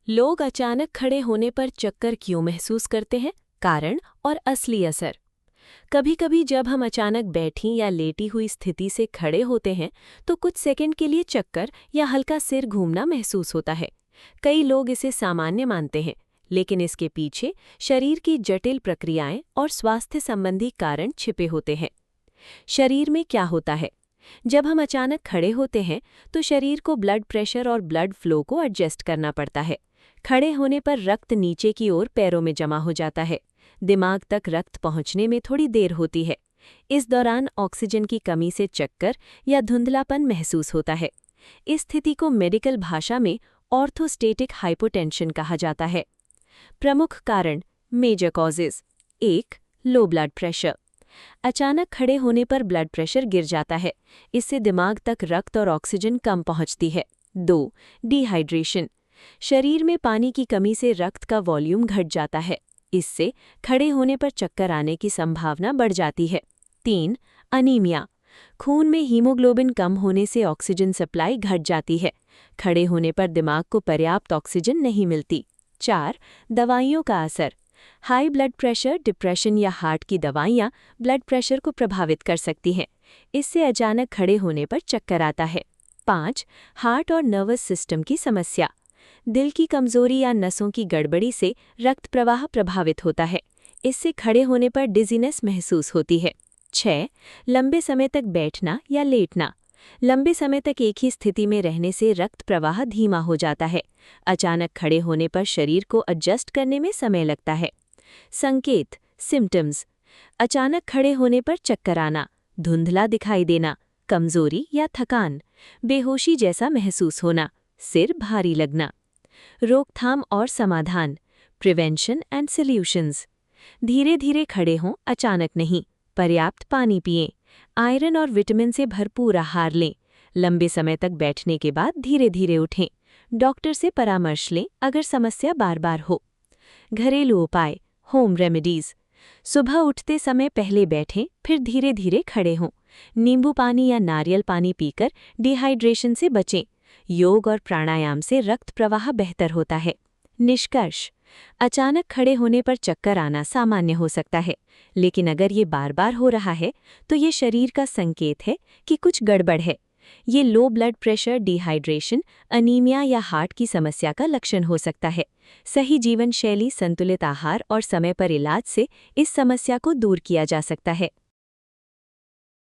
लोग अचानक खड़े होने पर चक्कर क्यों महसूस करते हैं? कारण और असली असर। कभी कभी जब हम अचानक बैठी या लेटी हुई स्थिति से खड़े होते हैं तो कुछ सेकंड के लिए चक्कर या हल्का सिर घूमना महसूस होता है। कई लोग इसे सामान्य मानते हैं, लेकिन इसके पीछे शरीर की जटिल प्रक्रियाएं और स्वास्थ्य संबंधी कारण छिपे होते हैं। शरीर में क्या होता है? जब हम अचानक खड़े होते हैं तो शरीर को ब्लड प्रेशर और ब्लड फ्लो को एडजस्ट करना पड़ता है। खड़े होने पर रक्त नीचे की ओर पैरों में जमा हो जाता है। दिमाग तक रक्त पहुंचने में थोड़ी देर होती है। इस दौरान ऑक्सीजन की कमी से चक्कर या धुंधलापन महसूस होता है। इस स्थिति को मेडिकल भाषा में ऑर्थोस्टेटिक हाइपोटेंशन कहा जाता है। प्रमुख कारण major causes. 1. Low blood pressure. अचानक खड़े होने पर ब्लड प्रेशर गिर जाता है। इससे दिमाग तक रक्त और ऑक्सीजन कम पहुंचती है। 2. डिहाइड्रेशन। शरीर में पानी की कमी से रक्त का वॉल्यूम घट जाता है। इससे खड़े होने पर चक्कर आने की संभावना बढ़ जाती है। 3. अनीमिया। खून में हीमोग्लोबिन कम होने से ऑक्सीजन सप्लाई घट जाती है। खड़े होने पर दिमाग को पर्याप्त ऑक्सीजन नहीं मिलती। 4. दवाइयों का असर। हाई ब्लड प्रेशर, डिप्रेशन या हार्ट की दवाइयाँ ब्लड प्रेशर को प्रभावित कर सकती हैं। इससे अचानक खड़े होने पर चक्कर आता है। 5. हार्ट और नर्वस सिस्टम की समस्या। दिल की कमजोरी या नसों की गड़बड़ी से रक्त प्रवाह प्रभावित होता है। इससे खड़े होने पर डिजीनेस महसूस होती है। 6. लंबे समय तक बैठना या लेटना। लंबे समय तक एक ही स्थिति में रहने से रक्त प्रवाह धीमा हो जाता है। अचानक खड़े होने पर शरीर को एडजस्ट करने में समय लगता है। संकेत, सिम्टम्स। अचानक खड़े होने पर चक्कर आना, धुंधला दिखाई देना, कमजोरी या थकान, बेहोशी जैसा महसूस होना, सिर भारी लगना। रोकथाम और समाधान, प्रिवेंशन एंड सॉल्यूशंस। धीरे धीरे खड़े हों, अचानक नहीं। पर्याप्त पानी पिएं। आयरन और विटामिन से भरपूर आहार लें। लंबे समय तक बैठने के बाद धीरे धीरे उठें। डॉक्टर से परामर्श लें अगर समस्या बार बार हो। घरेलू उपाय, होम रेमेडीज। सुबह उठते समय पहले बैठें, फिर धीरे धीरे खड़े हों। नींबू पानी या नारियल पानी पीकर डिहाइड्रेशन से बचें। योग और प्राणायाम से रक्त प्रवाह बेहतर होता है। निष्कर्ष, अचानक खड़े होने पर चक्कर आना सामान्य हो सकता है, लेकिन अगर ये बार बार हो रहा है तो ये शरीर का संकेत है कि कुछ गड़बड़ है। ये लो ब्लड प्रेशर, डिहाइड्रेशन, अनीमिया या हार्ट की समस्या का लक्षण हो सकता है। सही जीवन शैली, संतुलित आहार और समय पर इलाज से इस समस्या को दूर किया जा सकता है।